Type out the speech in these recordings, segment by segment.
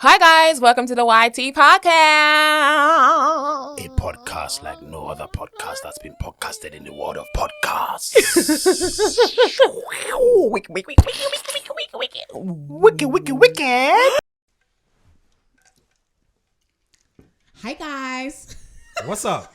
Hi guys, welcome to the YT podcast. A podcast like no other podcast that's been podcasted in the world of podcasts. Wicked. Hi guys. What's up?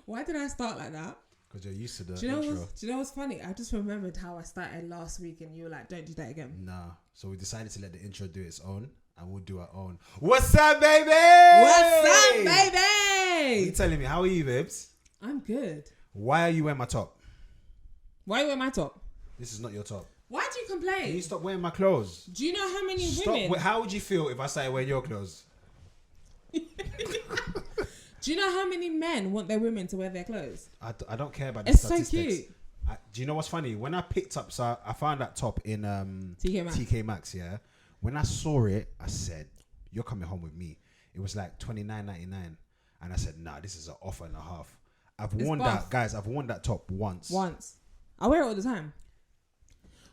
Why did I start like that? Because you're used to the Do you intro. know what's funny? I just remembered how I started last week and you were like, don't do that again. Nah. So we decided to let the intro do its own and we'll do our own. What's up, baby? What's up, What baby? are you telling me? How are you, babes? I'm good. Why are you wearing my top? Why are you wearing my top? This is not your top. Why do you Can complain? you stop wearing my clothes? Do you know how many Stop. women... How would you feel if I started wearing your clothes? Do you know how many men want their women to wear their clothes? I don't care about the It's so statistics. cute. Do you know what's funny? When I picked up, so I found that top in TK Maxx, yeah. When I saw it, I said, "You're coming home with me." It was like $29.99, and I said, "Nah, this is an offer and a half." I've worn that, guys. I've worn that top once. I wear it all the time.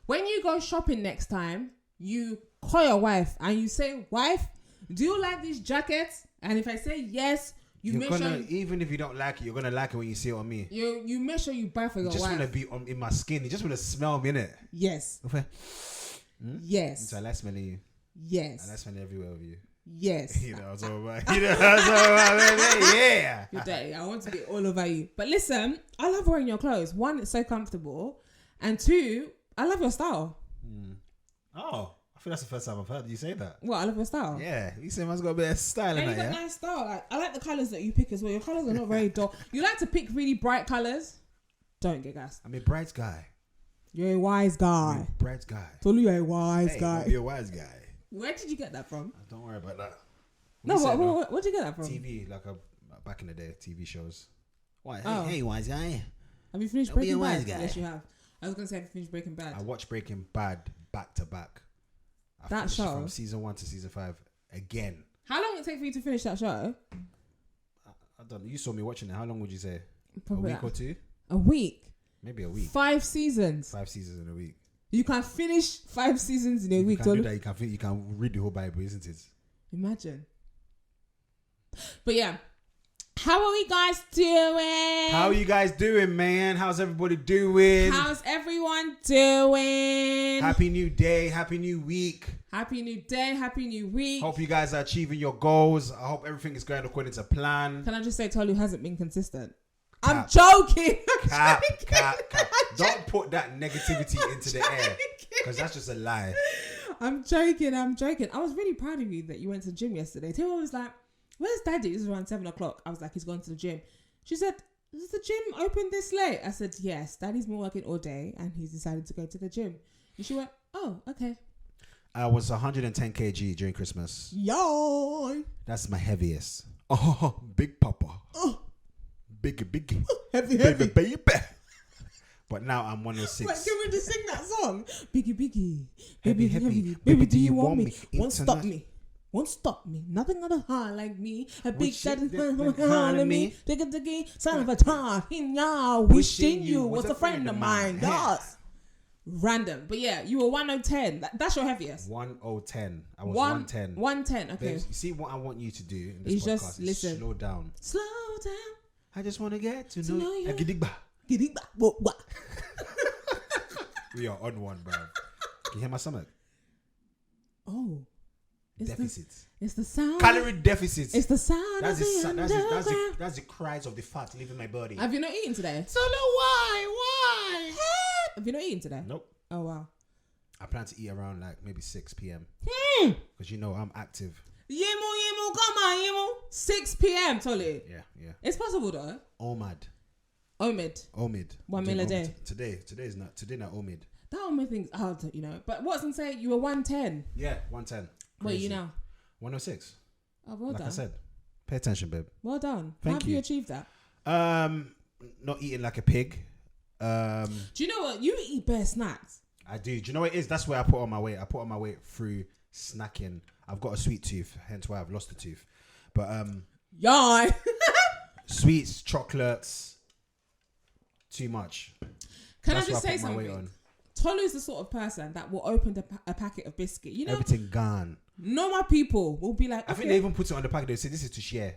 When you go shopping next time, you call your wife and you say, "Wife, do you like these jackets?" And if I say yes, Even if you don't like it, you're gonna like it when you see it on me. You make sure you buy for your You just wife. want to be in my skin. You just want to smell me, innit? Yes. Okay. Yes. So I like smelling you. Yes. I like smelling everywhere with you. Yes. You know what I'm talking about. You know what I'm talking about, baby? Yeah. You're dirty. I want to be all over you. But listen, I love wearing your clothes. One, it's so comfortable. And two, I love your style. Oh, I think that's the first time I've heard you say that. What? I love your style. Yeah, you say man's got a bit of style in And you that, got yeah? nice style. Like, I like the colours that you pick as well. Your colours are not very dull. You like to pick really bright colours. Don't get gassed. I'm a bright guy. You're a wise guy. Bright guy. Tolu, you're a wise Hey, guy. don't be a wise guy. Where did you get that from? Don't worry about that. No, where'd you get that from? TV, like back in the day, TV shows. Why? Oh. Hey, wise guy. Have you finished Don't be a Breaking wise Bad? guy. Yes, you have. I was going to say, have you finished Breaking Bad? I watched Breaking Bad back to back. I That finished show? from season 1 to season 5 again. How long did it take for you to finish that show? I don't know. You saw me watching it. How long would you say? Probably a week or two? A week. Maybe a week. 5 seasons. 5 seasons in a week. You can finish 5 seasons in a week. You can do that. You can read the whole Bible, isn't it? Imagine. But yeah. How are we guys doing? How are you guys doing, man? How's everybody doing? How's everyone doing? Happy new day. Happy new week. Happy new day. Happy new week. Hope you guys are achieving your goals. I hope everything is going according to plan. Can I just say Tolu hasn't been consistent? Cap. I'm joking. Cap. Don't put that negativity into the air, because that's just a lie. I'm joking. I was really proud of you that you went to the gym yesterday. Tima was like, "Where's Daddy?" This was around 7 o'clock. I was like, "He's gone to the gym." She said, "Is the gym open this late?" I said, "Yes, Daddy's been working all day and he's decided to go to the gym." And she went, "Oh, okay." I was 110 kg during Christmas. Yo, That's my heaviest. Oh, big papa. oh, Big. heavy. Baby. But now I'm 106. Wait, can we just sing that song? Biggie, Heavy, heavy. heavy. Baby, do you want me? Won't Internet- stop me. Nothing gonna hard like me. A big Wish shot it is didn't hard on me. Diggy, son of a tar. Wishing you was a friend of mine. Yes. Random. But yeah, you were 110. That's your heaviest. 1010. I was 110. 110. Okay. Babes, you see what I want you to do in this It's podcast just is listen. slow down. Slow down. I just want to get to know know you. Gidigba. Get it back. What? We are on one, bro. Can you hear my stomach? Oh. Deficits. It's the sound. Calorie deficits. It's the sound That's of the, the underground. that's the cries of the fat leaving my body. Have you not eaten today? So why? Have you not eaten today? Nope. Oh, wow. I plan to eat around like maybe 6 p.m. Because you know I'm active. Yimu, come on, Yimu. 6 p.m. Tolly. Yeah. It's possible though. Omid. 1 meal a day. Today not Omid. That Omid thing's hard, But what's I'm saying? You were 110. Yeah, 110. Where are you Crazy. now? 106. Oh, well Like done. I said. Pay attention, babe. Well done. Thank How have you. you achieved that? Not eating like a pig. Do you know what? You eat bare snacks. I do. Do you know what it is? That's where I put on my weight. I put on my weight through snacking. I've got a sweet tooth, hence why I've lost the tooth. But Yeah. sweets, chocolates, too much. Can That's I just what say put my weight something? Tolu's the sort of person that will open a packet of biscuit. You know, Everything gone. Normal people will be like, I think they even put it on the packet. They say this is to share.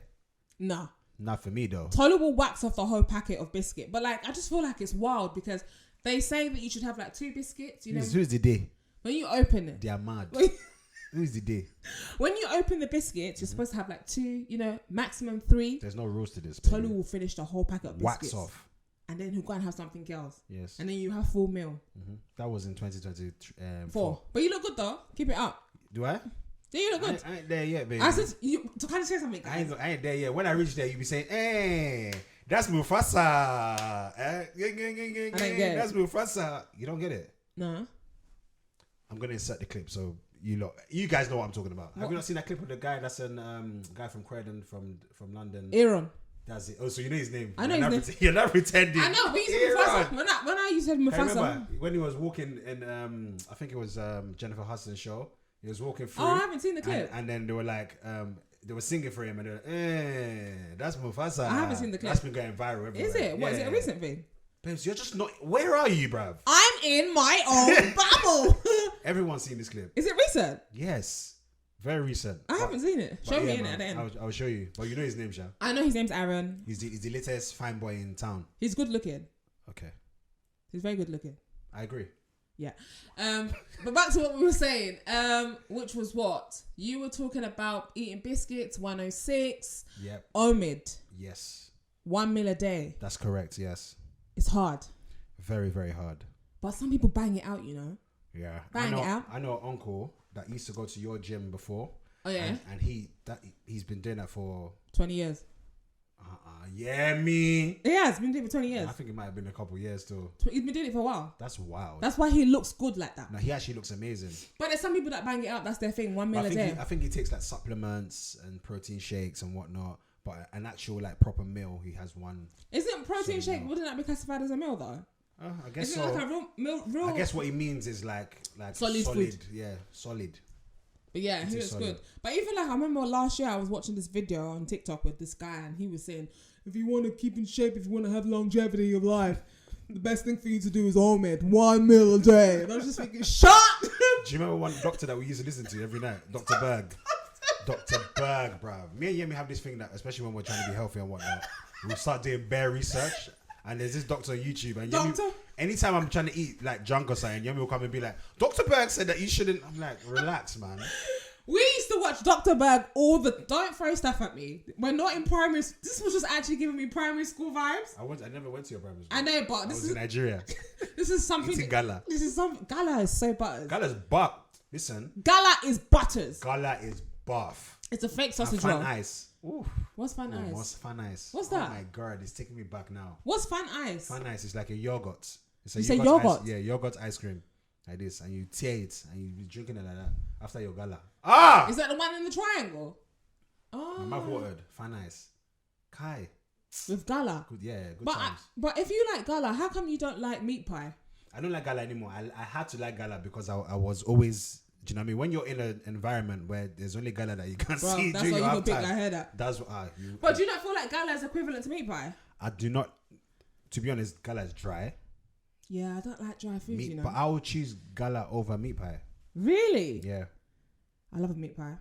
Nah. Not for me though. Tolu will wax off the whole packet of biscuit. But like, I just feel like it's wild because they say that you should have like 2 biscuits. You know, Who's the day? when you open it, They are mad. Who's the day? when you open the biscuits, you're supposed to have like 2. You know, maximum 3. There's no rules to this. Tolu baby. will finish the whole packet of biscuits. Wax off. And then he'll go and have something else. Yes. And then you have full meal. That was in 2024. 4. But you look good though. Keep it up. Do I? Yeah, you look good. I ain't there yet, baby. I said you to kind of say something. I Guys. ain't there yet. When I reach there, you be saying, "Hey, that's Mufasa." I don't get it. That's Mufasa. You don't get it. No. I'm gonna insert the clip so you guys know what I'm talking about. Have you not seen that clip of the guy that's an guy from Croydon from London? Aaron. That's it. Oh, so you know his name. I know You're his not You're not pretending. I know, but you said Mufasa. When I used to I Mufasa. remember when he was walking in, I think it was Jennifer Hudson's show. He was walking through. Oh, I haven't seen the clip. And then they were like, they were singing for him, and they're like, that's Mufasa. I haven't seen the clip. That's been going viral everywhere. Is it? What is it? A recent thing? Babes, you're just not. Where are you, bruv? I'm in my own bubble. Everyone's seen this clip. Is it recent? Yes. Very recent. I haven't seen it. Show me in it at the end. I'll show you. But you know his name, Sha. I know his name's Aaron. He's the latest fine boy in town. He's good looking. Okay. He's very good looking. I agree. Yeah. But back to what we were saying, which was what? You were talking about eating biscuits, 106. Yep. Omid. Yes. 1 meal a day. That's correct, yes. It's hard. Very, very hard. But some people bang it out, you know. Yeah. Bang it out. I know an uncle that used to go to your gym before. Oh, yeah? And he's been doing that for 20 years. Yeah, me. He has been doing it for 20 years. I think it might have been a couple years too. He's been doing it for a while. That's wild. That's why he looks good like that. No, he actually looks amazing. But there's some people that bang it out. That's their thing. 1 meal a day. I think he takes like supplements and protein shakes and whatnot. But an actual like proper meal, he has one. Isn't protein shake? Wouldn't that be classified as a meal though? I guess Isn't so. it like a real? I guess what he means is like Solid food. Yeah, solid. But yeah, he looks solid. good. But even like I remember last year I was watching this video on TikTok with this guy and he was saying, if you want to keep in shape, if you want to have longevity of life, the best thing for you to do is Omid, 1 meal a day. And I was just thinking, shut! Do you remember one doctor that we used to listen to every night? Dr. Berg. Dr. Berg, bruv. Me and Yemi have this thing that, especially when we're trying to be healthy and whatnot, we start doing bare research. And there's this doctor on YouTube. And Yemi, anytime I'm trying to eat like junk or something, Yemi will come and be like, Dr. Berg said that you shouldn't. I'm like, relax, man. We used to watch Dr. Berg don't throw stuff at me. We're not in primary. This was just actually giving me primary school vibes. I never went to your primary school. I know, but I was in Nigeria. This is something. Eating gala. This is something. Gala is so butters. Gala's buff. Listen. Gala is butters. Gala is buff. It's a fake sausage Fan roll. ice. Ooh. What's fan ice? What's fan ice? What's that? Oh my god, it's taking me back now. What's fan ice? Fan ice is like a yogurt. It's You say yogurt? Ice, yeah, yogurt ice cream. Like this. And you tear it and you be drinking it like that after your gala. Is that the one in the triangle? Oh. My mouth watered. Fan ice. Kai. With gala? Good, yeah, good But times. but if you like gala, how come you don't like meat pie? I don't like gala anymore. I had to like gala because I was always... Do you know what I mean? When you're in an environment where there's only gala that you can't see That's during why your you half got big. time. I heard that. That's But do you not feel like gala is equivalent to meat pie? I do not. To be honest, gala is dry. Yeah, I don't like dry food. You know. But I would choose gala over meat pie. Really? Yeah. I love a meat pie.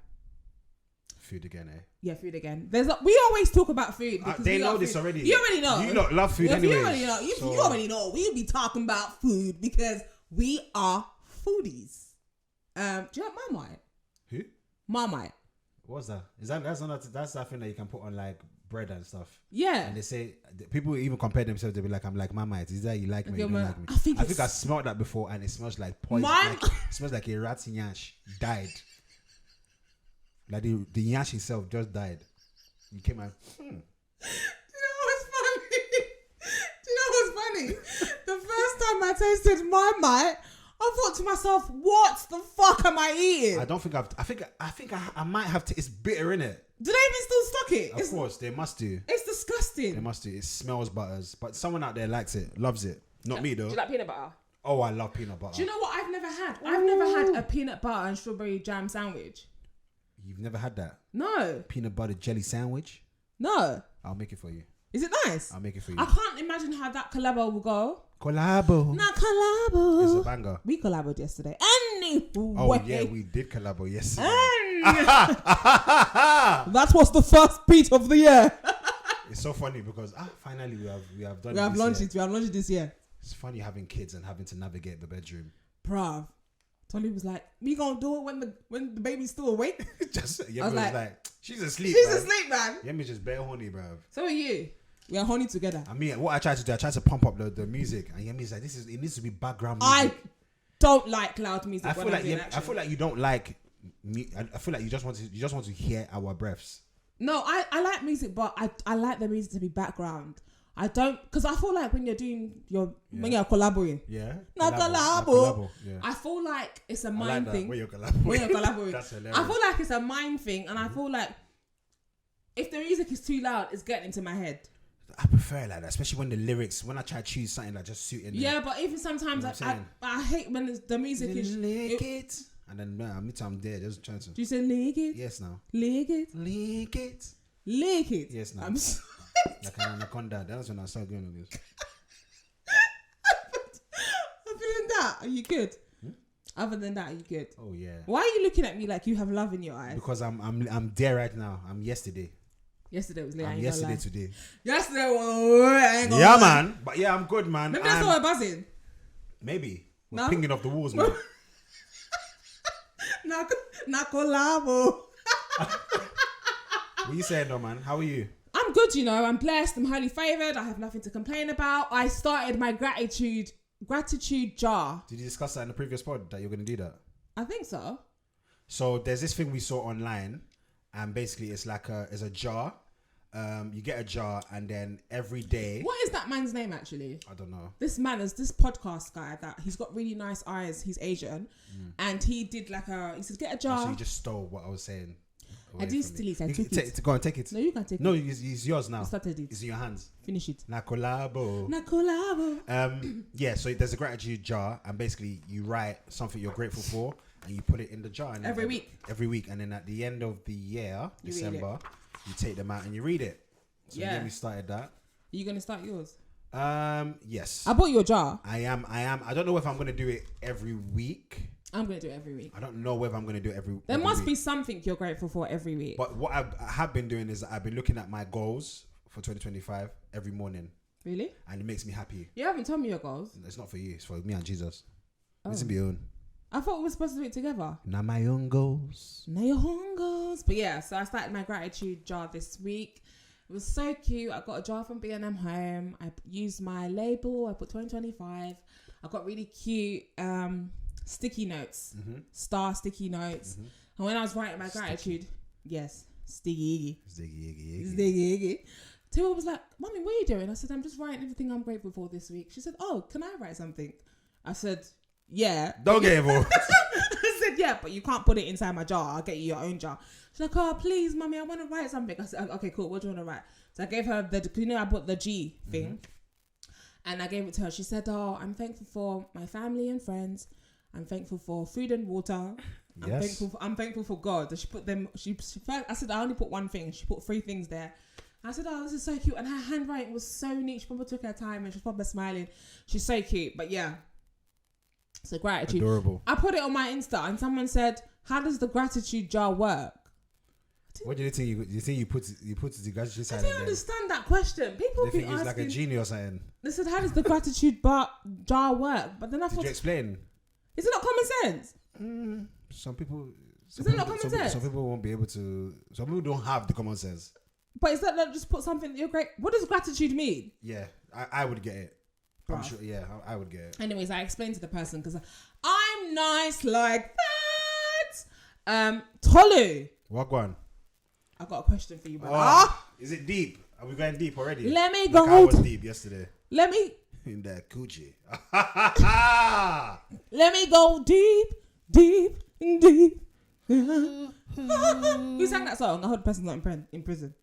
Food again, eh? Yeah, food again. We always talk about food because they we know are this food. already. You already know. You lot love food anyway. You already know. You already know. We'll be talking about food because we are foodies. Do you like Marmite? Who? Marmite. What's that? That's that thing that you can put on like bread and stuff. Yeah. And they say people even compare themselves. They be like, "I'm like Marmite. Is that you like me? You don't like me?" I think I smelled that before, and it smells like poison. Like, it smells like a rat yash died. Like the yash itself just died. You came out. Do you know what's funny? The first time I tasted Marmite, I thought to myself, "What the fuck am I eating?" I don't think I think I might have to. It's bitter, innit? Do they even still stock it? Of course, they must do. It's disgusting. They must do. It smells butters, but someone out there likes it, loves it. Not me though. Do you like peanut butter? Oh, I love peanut butter. Do you know what I've never had? I've never had a peanut butter and strawberry jam sandwich. You've never had that? No. Peanut butter jelly sandwich? No. I'll make it for you. Is it nice? I'll make it for you. I can't imagine how that collabo will go. Collabo. Not collabo. It's a banger. We collaboed yesterday. Anyway. Oh yeah, we did collabo yesterday. That was the first beat of the year. It's so funny because finally we have done. We have launched it. We have launched it this year. It's funny having kids and having to navigate the bedroom. Bruv. Tolly was like, we gonna do it when the baby's still awake? I was like, she's asleep. She's asleep, man. Yemi's just bare horny, bruv. So are you. We are horny together. I mean, what I tried to do, I tried to pump up the music, and Yemi's like, it needs to be background music. I don't like loud music. I feel like you don't like me. I feel like you just want to hear our breaths. No, I like music, but I like the music to be background. I don't, because I feel like when you're doing when you're collaborating. Yeah. Not collabo. Yeah. I feel like it's a mind like that, thing. when you're collaborating. That's hilarious. I feel like it's a mind thing, and I feel like if the music is too loud, it's getting into my head. I prefer it like that, especially when the lyrics, when I try to choose something that just suit in there. Yeah, but even sometimes I hate when the music is... Lick it. And then I'm there just trying to... Do you say lick it? Yes, now. Lick it? Lick it. Lick it? Yes, now. I'm sorry. Like an anaconda. That's when I start going on this. Other than that, are you good? Other than that, are you good? Oh, yeah. Why are you looking at me like you have love in your eyes? Because I'm there right now. I'm yesterday. Yesterday was late. I'm yesterday today. Yesterday was... Yeah, man. But yeah, I'm good, man. Maybe that's why we're buzzing. Maybe. We're No? pinging off the walls, man. Na collabo. What are you saying, though, man? How are you? I'm good, I'm blessed. I'm highly favoured. I have nothing to complain about. I started my gratitude jar. Did you discuss that in the previous pod that you're going to do that? I think so. So there's this thing we saw online, and basically it's like it's a jar. You get a jar, and then every day... What is that man's name, actually? I don't know. This man is this podcast guy that he's got really nice eyes. He's Asian. And he did he said, get a jar. So you just stole what I was saying. I didn't steal it. I took it. Go on, take it. No, you can take it. No, it's yours now. I started it. It's in your hands. Finish it. Na collabo. Na collabo. Yeah, so there's a gratitude jar, and basically you write something you're grateful for, and you put it in the jar. And Every week. Every week, and then at the end of the year, You December, you take them out and you read it. So Yeah. we started that. Are you going to start yours? Yes. I bought you a jar. I am. I don't know if I'm going to do it every week. I'm going to do it every week. I don't know whether I'm going to do it every There must week. be something you're grateful for every week. But what I have been doing is I've been looking at my goals for 2025 every morning. Really? And it makes me happy. You haven't told me your goals. It's not for you. It's for me and Jesus. Oh. It's my own. I thought we were supposed to do it together. Not my own goals. Now your own goals. But yeah, so I started my gratitude jar this week. It was so cute. I got a jar from B&M home. I used my label. I put 2025. I got really cute sticky notes. Star sticky notes. And when I was writing my gratitude, yes, sticky. Tua was like, Mommy, what are you doing? I said, I'm just writing everything I'm grateful for this week. She said, oh, can I write something? I said, yeah. Don't get involved. I said, yeah, but you can't put it inside my jar. I'll get you your own jar. She's like, oh, please, Mommy, I want to write something. I said, okay, cool. What do you want to write? So I gave her I bought the G thing. And I gave it to her. She said, oh, I'm thankful for my family and friends. I'm thankful for food and water. Yes. I'm thankful for God. She put them. I said I only put one thing. She put 3 things there. I said, oh, this is so cute. And her handwriting was so neat. She probably took her time and she was probably smiling. She's so cute. But yeah. So gratitude. Adorable. I put it on my Insta and someone said, how does the gratitude jar work? What do you think? You think you put the gratitude I sign? didn't understand that question. People They be think it's asking. like a genie or something. They said, how does the gratitude jar work? But then I Did thought, you explain? is it not common sense? Some people. Is it not common sense? Some people won't be able to. Some people don't have the common sense. But is that not just put something that you're great? What does gratitude mean? Yeah, I would get it. I'm Bruh. sure. Yeah, I would get it. Anyways, I explained to the person because I'm nice like that. Tolu, Wagwan. I got a question for you, brother. Is it deep? Are we going deep already? Let me Like go. I was deep yesterday. Let me In that coochie. go deep. Who sang that song? I heard the person's not in prison.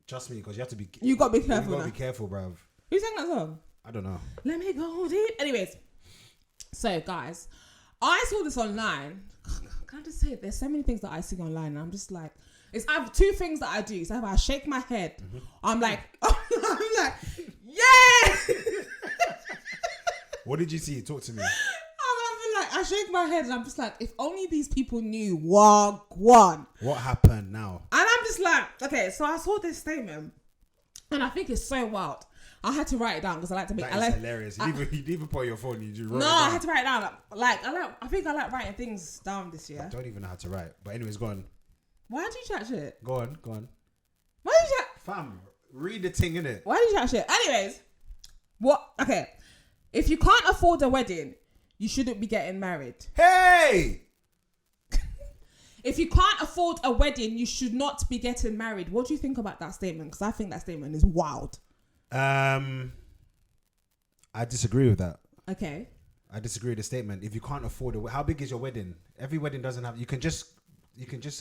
Trust me, because you have to be. You got to be careful You got now. to be careful, bruv. Who sang that song? I don't know. Let me go deep. Anyways, so guys, I saw this online. Can I just say, there's so many things that I see online, and I'm just like, I have 2 things that I do. So if I shake my head, I'm like, yeah. What did you see? Talk to me. I I shake my head and I'm just like, if only these people knew what happened now. And I'm just like, okay, so I saw this statement and I think it's so wild. I had to write it down because I like to make. That is hilarious. You even put your phone. You just wrote it down. I had to write it down. I think I like writing things down this year. I don't even know how to write. But anyways, go on. Why do you chat shit? Go on. Why do you chat? Fam, read the thing, innit? Why do you chat shit? Anyways, what? Okay, if you can't afford a wedding, you shouldn't be getting married. Hey! If you can't afford a wedding, you should not be getting married. What do you think about that statement? Because I think that statement is wild. I disagree with that. Okay. I disagree with the statement. If you can't afford how big is your wedding? Every wedding doesn't have. You can just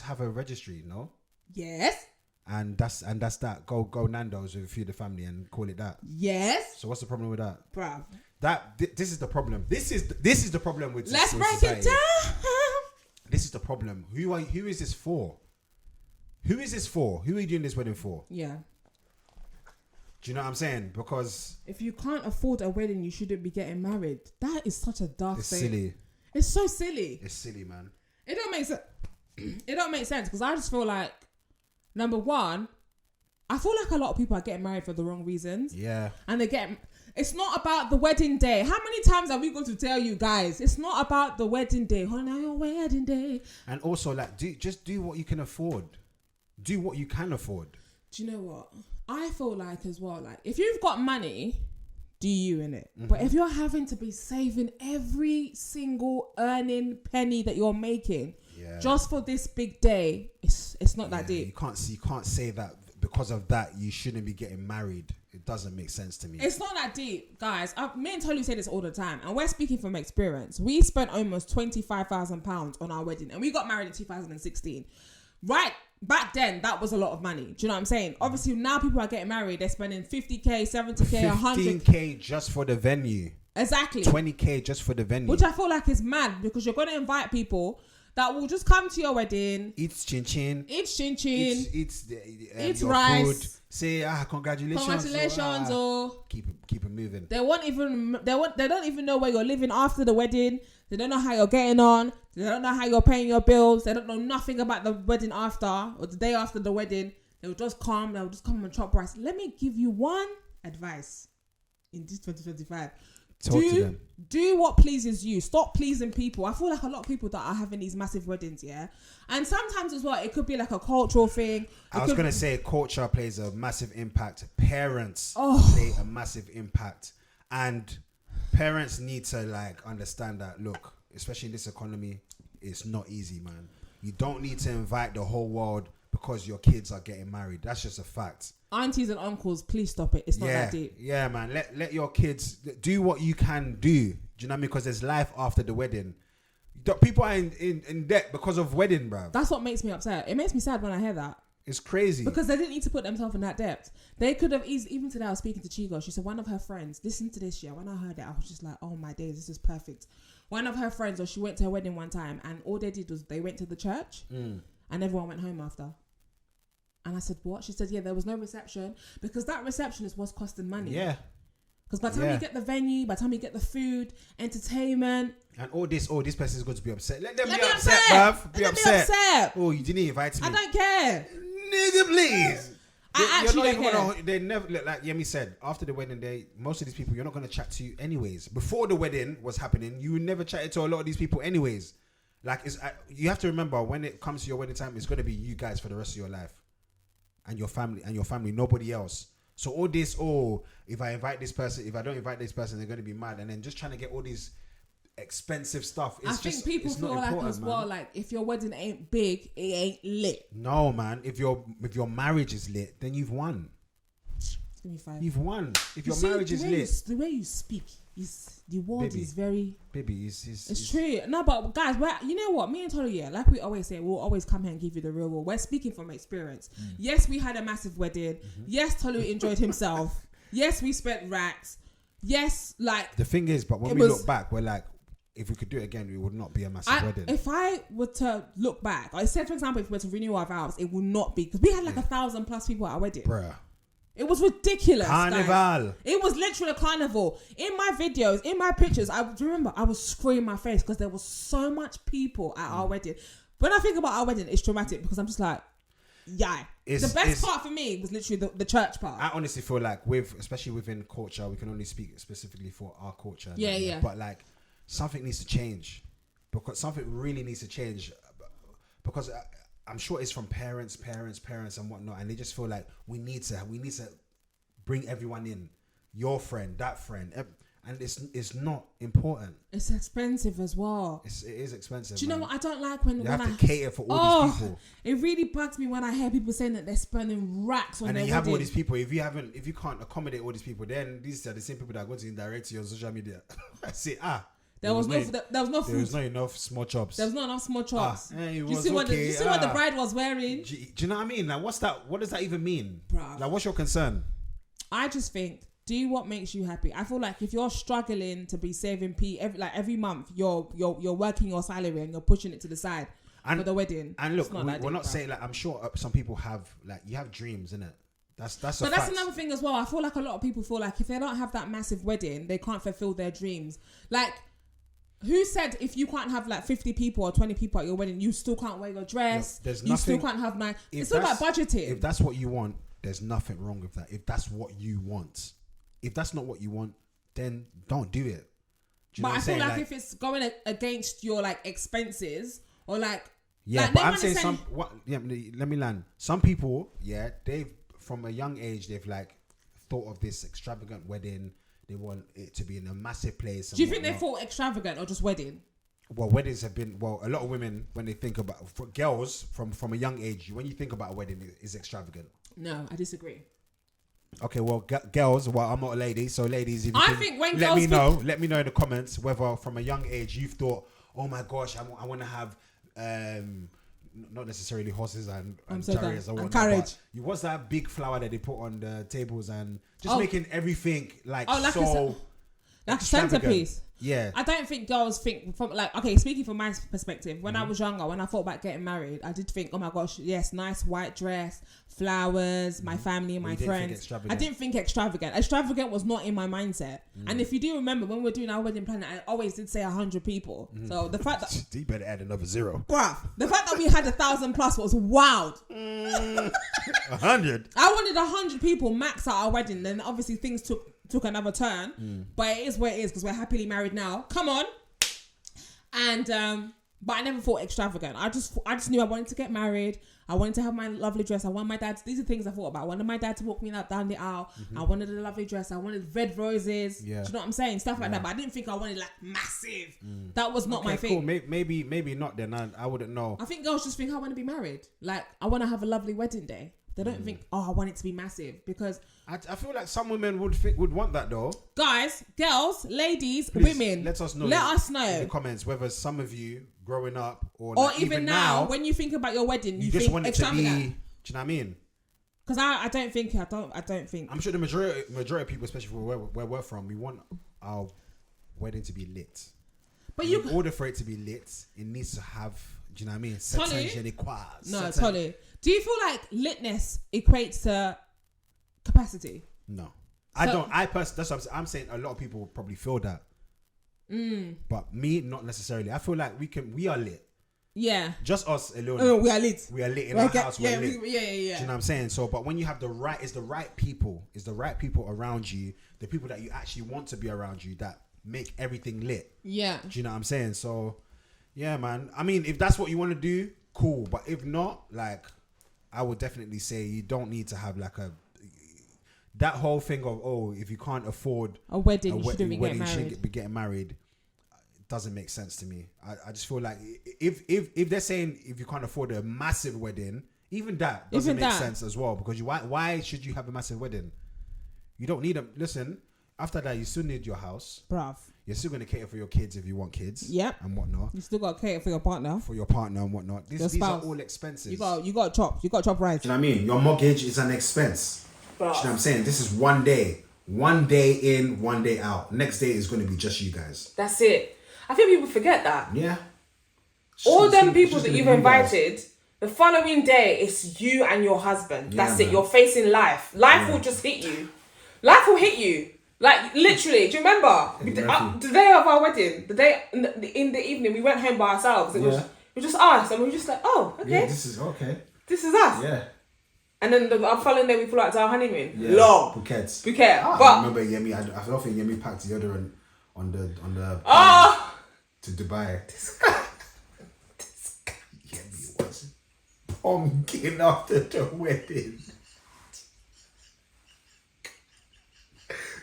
have a registry, no? Yes. And that's that. Go Nando's with a few of the family and call it that. Yes. So what's the problem with that, bruv? This is the problem. This is the problem with. Let's break society. it down. This is the problem. Who is this for? Who is this for? Who are you doing this wedding for? Yeah. Do you know what I'm saying? Because if you can't afford a wedding, you shouldn't be getting married. That is such a dark thing. It's silly. It's so silly. It's silly, man. It don't make sense. It don't make sense because I just feel like, number one, I feel like a lot of people are getting married for the wrong reasons. Yeah. And it's not about the wedding day. How many times are we going to tell you guys? It's not about the wedding day. On your wedding day. And also, like, do what you can afford. Do what you can afford. Do you know what? I feel like as well, like, if you've got money, do you in it? Mm-hmm. But if you're having to be saving every single earning penny that you're making just for this big day, it's not that deep. You can't say that because of that you shouldn't be getting married. It doesn't make sense to me. It's not that deep, guys. Me and Tolu say this all the time, and we're speaking from experience. We spent almost £25,000 on our wedding, and we got married in 2016. Right back then, that was a lot of money. Do you know what I'm saying? Obviously, now people are getting married. They're spending 50k, 70k, 100k. 15k just for the venue. Exactly. 20k just for the venue. Which I feel like is mad because you're going to invite people that will just come to your wedding. Eat chin chin. Eat rice. Food. Say congratulations. Or keep it moving. They don't even know where you're living after the wedding. They don't know how you're getting on. They don't know how you're paying your bills. They don't know nothing about the wedding after or the day after the wedding. They'll just come and chop rice. Let me give you one advice in this 2025. Do what pleases you. Stop pleasing people. I feel like a lot of people that are having these massive weddings, and sometimes as well, it could be like a cultural thing. I was gonna say culture plays a massive impact. Parents play a massive impact, and parents need to like understand that. Look, especially in this economy, it's not easy, man. You don't need to invite the whole world because your kids are getting married. That's just a fact. Aunties and uncles, please stop it. It's not that deep. Yeah, man. Let your kids do what you can do. Do you know what I mean? Because there's life after the wedding. People are in debt because of wedding, bro. That's what makes me upset. It makes me sad when I hear that. It's crazy. Because they didn't need to put themselves in that debt. They could have even today I was speaking to Chigo. She said one of her friends, listen to this, when I heard it, I was just like, oh my days, this is perfect. One of her friends, or she went to her wedding one time and all they did was they went to the church and everyone went home after. And I said, what? She said, there was no reception because that reception is what's costing money. Yeah. Because by the time you get the venue, by the time you get the food, entertainment. And all this person's going to be upset. Let them be upset, bruv. Be upset. Oh, you didn't invite me. I don't care. Nigga, please. I actually don't care. They never, like Yemi said, after the wedding day, most of these people, you're not going to chat to you anyways. Before the wedding was happening, you never chatted to a lot of these people anyways. Like, you have to remember, when it comes to your wedding time, it's going to be you guys for the rest of your life. And your family, nobody else. So all this, if I invite this person, if I don't invite this person, they're going to be mad. And then just trying to get all these expensive stuff. I think people feel like as well, like if your wedding ain't big, it ain't lit. No, man. If your marriage is lit, then you've won. Give me 5. You've won. If your marriage is lit. The way you speak is the word is very. Baby, it's true. No, but guys, you know what? Me and Tolu, like we always say, we'll always come here and give you the real world. We're speaking from experience. Yes, we had a massive wedding. Yes, Tolu enjoyed himself. Yes, we spent racks. Yes, like the thing is, but when we look back, we're like, if we could do it again, it would not be a massive wedding. If I were to look back, I said, for example, if we were to renew our vows, it would not be because we had like 1,000+ people at our wedding. Bruh. It was ridiculous. Carnival. Guys. It was literally a carnival. In my videos, in my pictures, I remember I was screaming my face because there was so much people at our wedding. When I think about our wedding, it's traumatic because I'm just like, yeah. The best part for me was literally the church part. I honestly feel like especially within culture, we can only speak specifically for our culture. Yeah. But like something needs to change, because something really needs to change, because I'm sure it's from parents and whatnot, and they just feel like we need to bring everyone in, your friend, that friend, and it's not important. It's expensive as well. It is expensive. Do you know what I don't like when you have to cater for all these people? It really bugs me when I hear people saying that they're spending racks on their wedding. And then you have all these people. If you can't accommodate all these people, then these are the same people that are going to indirect to your social media. I say, there was no food. There was not enough small chops. There was not enough small chops. You see what the bride was wearing? Do you know what I mean? Like, what's that? What does that even mean? Bruh. Like, what's your concern? I just think, do what makes you happy. I feel like if you're struggling to be saving every month, you're working your salary and you're pushing it to the side for the wedding. And look, we're not saying, like, I'm sure some people have, like, you have dreams, innit? That's another thing as well. I feel like a lot of people feel like if they don't have that massive wedding, they can't fulfill their dreams. Like, who said if you can't have like 50 people or 20 people at your wedding, you still can't wear your dress? You still can't have nice. It's all about budgeting. If that's what you want, there's nothing wrong with that. If that's what you want. If that's not what you want, then don't do it. Do you know what I'm saying? Like if it's going against your like expenses or like... Yeah, like, but I'm saying let me land. Some people, they've from a young age, they've like thought of this extravagant wedding. They want it to be in a massive place. Do you think they thought extravagant or just wedding? Well, weddings have been... Well, a lot of women, when they think about... For girls, from a young age, when you think about a wedding, it's extravagant. No, I disagree. Okay, well, girls... Well, I'm not a lady, so ladies... If you let me know in the comments whether from a young age you've thought, oh my gosh, I want to have... not necessarily horses and chariots or whatnot, carriage. What's that big flower that they put on the tables and just making everything like a centerpiece. Yeah. I don't think girls think from like, okay, speaking from my perspective, when I was younger, when I thought about getting married, I did think, oh my gosh, yes, nice white dress, flowers, my family, my friends. I didn't think extravagant. Extravagant was not in my mindset. And if you do remember, when we were doing our wedding planning, I always did say 100 people. So the fact that... You better add another zero. Bruh, the fact that we had 1,000 plus was wild. 100? I wanted 100 people max at our wedding. Then obviously things took another turn, but it is what it is because we're happily married now. Come on. And but I never thought extravagant. I just knew I wanted to get married. I wanted to have my lovely dress. I want my dad. These are things I thought about. I wanted my dad to walk me down the aisle. I wanted a lovely dress. I wanted red roses. Yeah. Do you know what I'm saying? Stuff like that. But I didn't think I wanted like massive. That was not my thing. Cool. Maybe not then. I wouldn't know. I think girls just think I want to be married. Like I want to have a lovely wedding day. They don't think, I want it to be massive, because I feel like some women would want that though. Guys, girls, ladies, please, women, let us know in the comments whether some of you growing up or even now, when you think about your wedding, you just think want it to be. Do you know what I mean? Because I don't think. I'm sure the majority of people, especially where we're from, we want our wedding to be lit. But in order for it to be lit, it needs to have. Do you know what I mean? Totally. Do you feel like litness equates to capacity? No, I don't. That's what I'm saying. A lot of people probably feel that, but me, not necessarily. I feel like we are lit. Yeah, just us alone. Oh, we are lit. We are lit in our house. We're lit. Yeah. Do you know what I'm saying? So, but when you have the right people around you, the people that you actually want to be around you, that make everything lit. Yeah. Do you know what I'm saying? So, yeah, man. I mean, if that's what you want to do, cool. But if not, like, I would definitely say you don't need to have like that whole thing of, if you can't afford a wedding, you shouldn't be getting married. It doesn't make sense to me. I just feel like if they're saying if you can't afford a massive wedding, even that doesn't make sense as well, because why should you have a massive wedding? You don't need them. Listen, after that, you still need your house, bruv. You're still going to cater for your kids if you want kids. Yep. And whatnot. You still got to cater for your partner. And whatnot. These are all expenses. You got to chop rice. Do you know what I mean? Your mortgage is an expense. Bruv. Do you know what I'm saying? This is one day. One day in, one day out. Next day is going to be just you guys. That's it. I think people forget that. Yeah. All them people that you've invited, The following day, it's you and your husband. Yeah, That's it. man. You're facing life. Life will just hit you. Life will hit you. Like, literally, do you remember? The day of our wedding, the day in the evening, we went home by ourselves. It was just us. And we were just like, oh, okay. Yeah, this is okay. This is us. Yeah. And then the following day, we flew out to our honeymoon. Yeah. Long. Phuket. But I remember Yemi, I don't think Yemi packed deodorant on the to Dubai. Yemi was pumpkin after the wedding.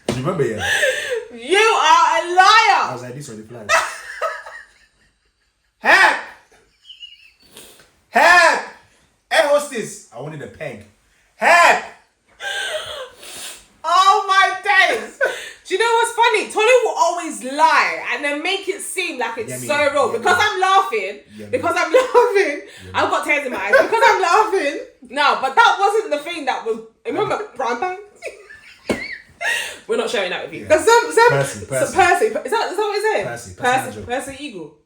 Do you remember, yeah? You are a liar! I was like, this on the flag. Help! Help! Hey, hostess! I wanted a peg. Help! Oh my days! Do you know what's funny? Tony will always lie and then make it seem like it's so wrong. Because I'm laughing. I've got tears in my eyes. Because I'm laughing. No, but that wasn't the thing that was... Remember, prime time? We're not sharing that with you. Yeah. Because Percy. Is that what it's saying? Percy Eagle.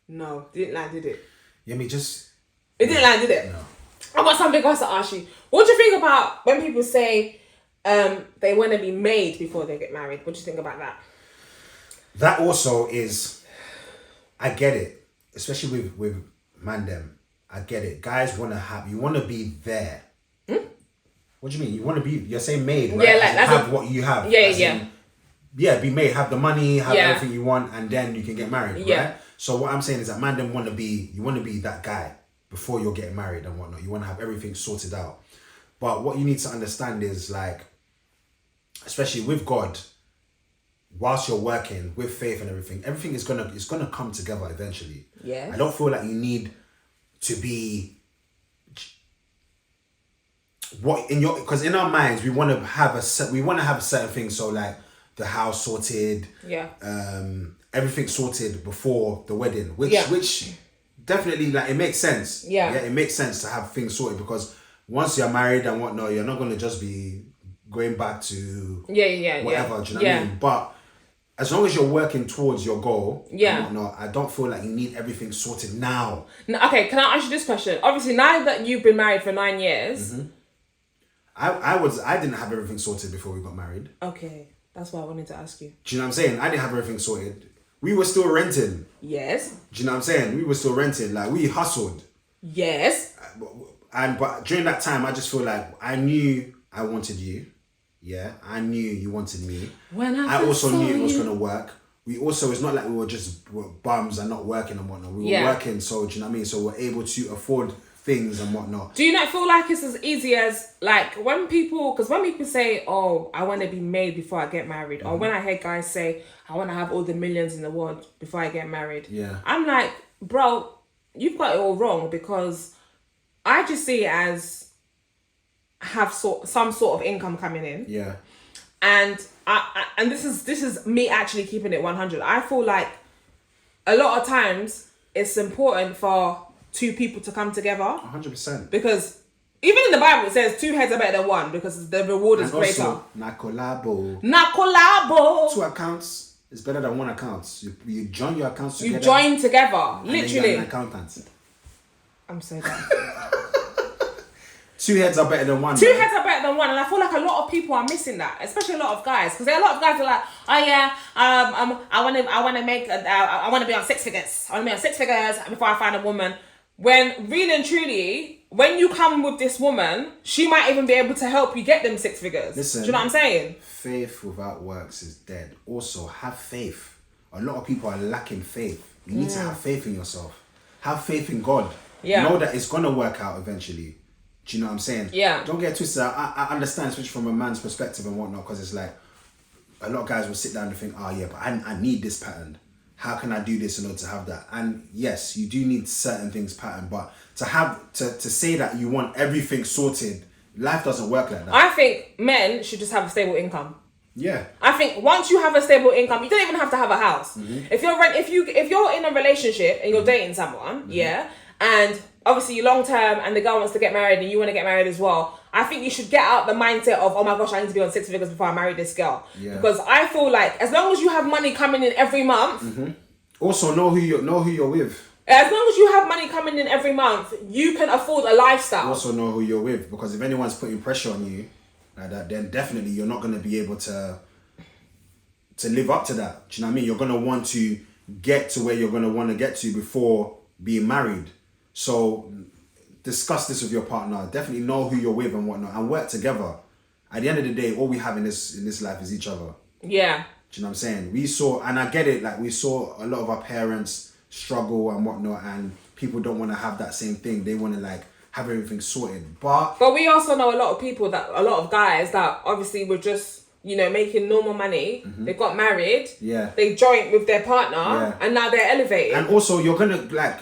No, didn't land, did it? Yemi, just... It didn't land, did it? No. I've got something else to ask you. What do you think about when people say they want to be made before they get married? What do you think about that? That also is... I get it. Especially with mandem. I get it. Guys want to have... You want to be there. What do you mean? You want to be... You're saying made, right? Yeah, like... Have what you have. Yeah. Be made. Have the money, have everything you want, and then you can get married, right? So what I'm saying is that mandem want to be... You want to be that guy before you're getting married and whatnot. You want to have everything sorted out. But what you need to understand is, like... Especially with God... Whilst you're working with faith and everything is gonna come together eventually. Yeah. I don't feel like you need to be because in our minds we want to have a certain thing. So like the house sorted, everything sorted before the wedding, which definitely like it makes sense. Yeah, it makes sense to have things sorted because once you're married and whatnot, you're not gonna just be going back to whatever. Do you know what I mean? But as long as you're working towards your goal, and whatnot, I don't feel like you need everything sorted now. Okay, can I ask you this question? Obviously, now that you've been married for 9 years, I didn't have everything sorted before we got married. Okay, that's why I wanted to ask you. Do you know what I'm saying? I didn't have everything sorted. We were still renting. Yes. Do you know what I'm saying? We were still renting. Like we hustled. Yes. But during that time, I just feel like I knew I wanted you. Yeah, I knew you wanted me. I also knew it was going to work. We also, it's not like we were just bums and not working and whatnot. We were working, so do you know what I mean? So we're able to afford things and whatnot. Do you not feel like it's as easy as, like, when people say, oh, I want to be made before I get married, or when I hear guys say, I want to have all the millions in the world before I get married. Yeah. I'm like, bro, you've got it all wrong because I just see it as have some sort of income coming in. Yeah. And and this is me actually keeping it 100. I feel like a lot of times it's important for two people to come together. 100%. Because even in the Bible it says 2 heads are better than one because the reward is greater. Also, na collabo. 2 accounts is better than 1 account. You join your accounts together. You join together, literally. An accountant. I'm so done. 2 heads are better than 1. 2 heads are better than 1, and I feel like a lot of people are missing that, especially a lot of guys, because a lot of guys are like, oh yeah, I want to be on 6 figures. I want to be on 6 figures before I find a woman. When really and truly, when you come with this woman, she might even be able to help you get them 6 figures. Listen, do you know what I'm saying? Faith without works is dead. Also, have faith. A lot of people are lacking faith. You need to have faith in yourself. Have faith in God. Yeah. Know that it's gonna work out eventually. Do you know what I'm saying? Yeah. Don't get twisted. I understand, especially from a man's perspective and whatnot, because it's like a lot of guys will sit down and think, oh yeah, but I need this pattern. How can I do this in order to have that? And yes, you do need certain things patterned, but to say that you want everything sorted, life doesn't work like that. I think men should just have a stable income. Yeah. I think once you have a stable income, you don't even have to have a house. Mm-hmm. If you're in a relationship and you're dating someone, and obviously you're long term and the girl wants to get married and you want to get married as well, I think you should get out the mindset of, oh my gosh, I need to be on 6 figures before I marry this girl. Yeah. Because I feel like as long as you have money coming in every month, also know who you're with. As long as you have money coming in every month, you can afford a lifestyle. You also know who you're with, because if anyone's putting pressure on you like that, then definitely you're not going to be able to live up to that. Do you know what I mean? You're going to want to get to where you're going to want to get to before being married. So discuss this with your partner. Definitely know who you're with and whatnot, and work together. At the end of the day, all we have in this life is each other. Yeah. Do you know what I'm saying? We saw, and I get it, like we saw a lot of our parents struggle and whatnot, and people don't want to have that same thing. They want to like have everything sorted. But we also know a lot of guys that obviously were just, you know, making normal money. They got married. Yeah. They joined with their partner, and now they're elevated. And also, you're gonna like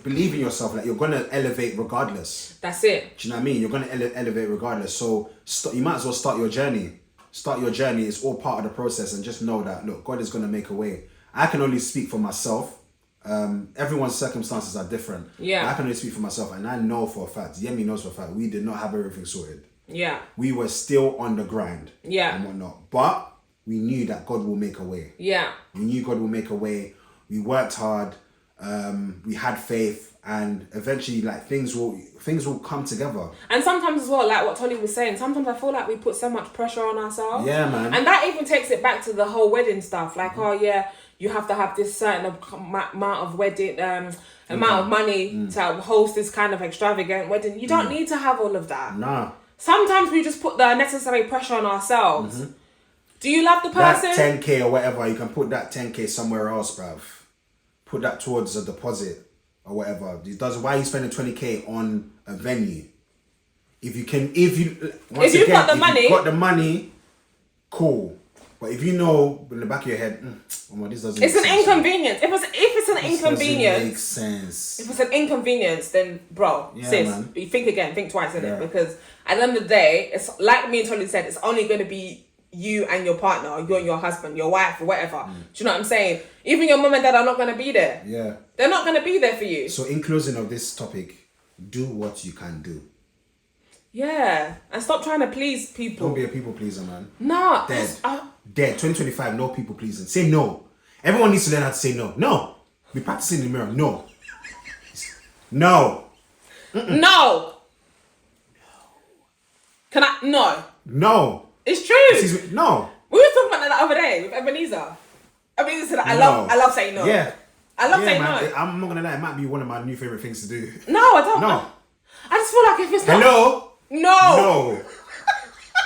believe in yourself. Like you're gonna elevate regardless. That's it. Do you know what I mean? You're gonna elevate regardless. So you might as well start your journey. Start your journey. It's all part of the process, and just know that look, God is gonna make a way. I can only speak for myself. Everyone's circumstances are different. Yeah. I can only speak for myself, and I know for a fact, Yemi knows for a fact, we did not have everything sorted. Yeah. We were still on the grind. Yeah. And whatnot. But we knew that God will make a way. Yeah. We knew God will make a way. We worked hard. We had faith, and eventually like things will come together. And sometimes as well, like what Tolly was saying, sometimes I feel like we put so much pressure on ourselves. Yeah, man. And that even takes it back to the whole wedding stuff. Like, oh yeah, you have to have this certain amount of wedding, amount of money to host this kind of extravagant wedding. You don't need to have all of that. Nah. Sometimes we just put the necessary pressure on ourselves. Do you love the person? That 10K or whatever, you can put that 10K somewhere else, bruv. Put that towards a deposit or whatever. Why are you spending 20K on a venue? If you've got the money, cool. But if you know in the back of your head, this doesn't. It's an inconvenience. If it's an inconvenience, doesn't make sense. If it's an inconvenience, then bro, Yeah, man. you think again, think twice, innit? Because at the end of the day, it's like me and Tolly said, it's only going to be you and your partner, you and your husband, your wife, or whatever. Do you know what I'm saying? Even your mum and dad are not going to be there. Yeah. They're not going to be there for you. So in closing of this topic, do what you can do. Yeah. And stop trying to please people. Don't be a people pleaser, man. No. Dead. 2025, no people pleasing. Say no. Everyone needs to learn how to say no. No. Be practicing in the mirror. No. No. No. Can I? No. No. It's true. Excuse me. No. We were talking about that the other day with Ebenezer. Ebenezer said, I love saying no. Yeah. I love saying man. no. I'm not gonna lie, it might be one of my new favorite things to do. No, I don't. No. I just feel like if it's not. Hello? No.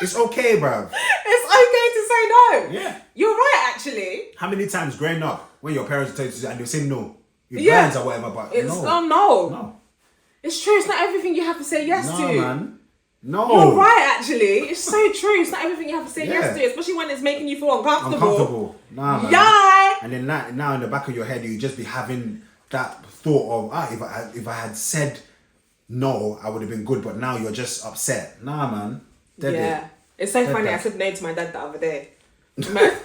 It's okay, bruv. It's okay to say no. Yeah. You're right, actually. How many times growing up when your parents tell you to and they say no? Your Yeah. parents or whatever, but It's no. no. It's true. It's not everything you have to say yes No, to. man. No. You're right, actually. It's so true. It's not everything you have to say yes to, especially when it's making you feel uncomfortable. Nah, man. Yeah. And then now in the back of your head, you just be having that thought of, if I had said no, I would have been good, but now you're just upset. Nah, man. Yeah. It's so funny. I said no to my dad the other day. I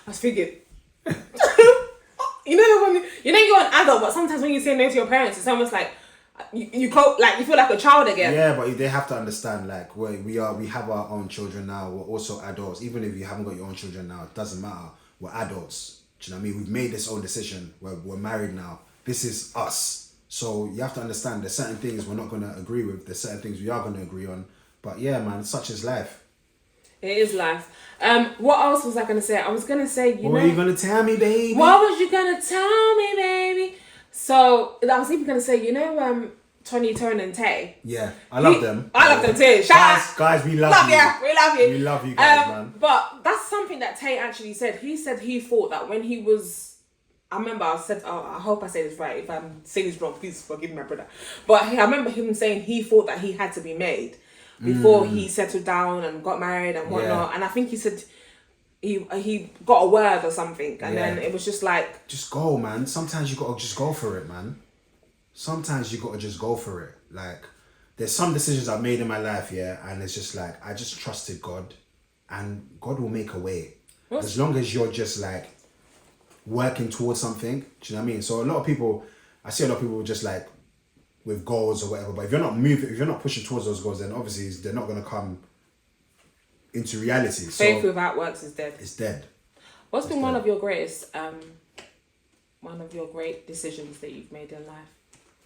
was thinking, you know you're an adult, but sometimes when you say no to your parents, it's almost like you feel like a child again. Yeah, but they have to understand, like, we have our own children now. We're also adults. Even if you haven't got your own children now, it doesn't matter. We're adults. Do you know what I mean? We've made this own decision. We're married now. This is us. So you have to understand there's certain things we're not going to agree with. There's certain things we are going to agree on. But yeah, man, such is life. It is life. What else was I going to say? I was going to say, what were you going to tell me, baby? What was you going to tell me, baby? So, I was even going to say, Tony, Tone and Tay. Yeah, I love them. I love them too. Guys, we love you. We love you. We love you guys, man. But that's something that Tay actually said. He said he thought that when he was... I remember I said, I hope I say this right. If I'm saying this wrong, please forgive my brother. But I remember him saying he thought that he had to be made before he settled down and got married and whatnot. Yeah. And I think he said he got a word or something. And then it was just like... Just go, man. Sometimes you got to just go for it, man. Sometimes you got to just go for it. Like, there's some decisions I've made in my life, and it's just like, I just trusted God and God will make a way. As long as you're just like working towards something. Do you know what I mean? So I see a lot of people just like with goals or whatever, but if you're not pushing towards those goals, then obviously they're not going to come into reality. Faith without works is dead. It's dead. What's been one of your greatest one of your great decisions that you've made in life?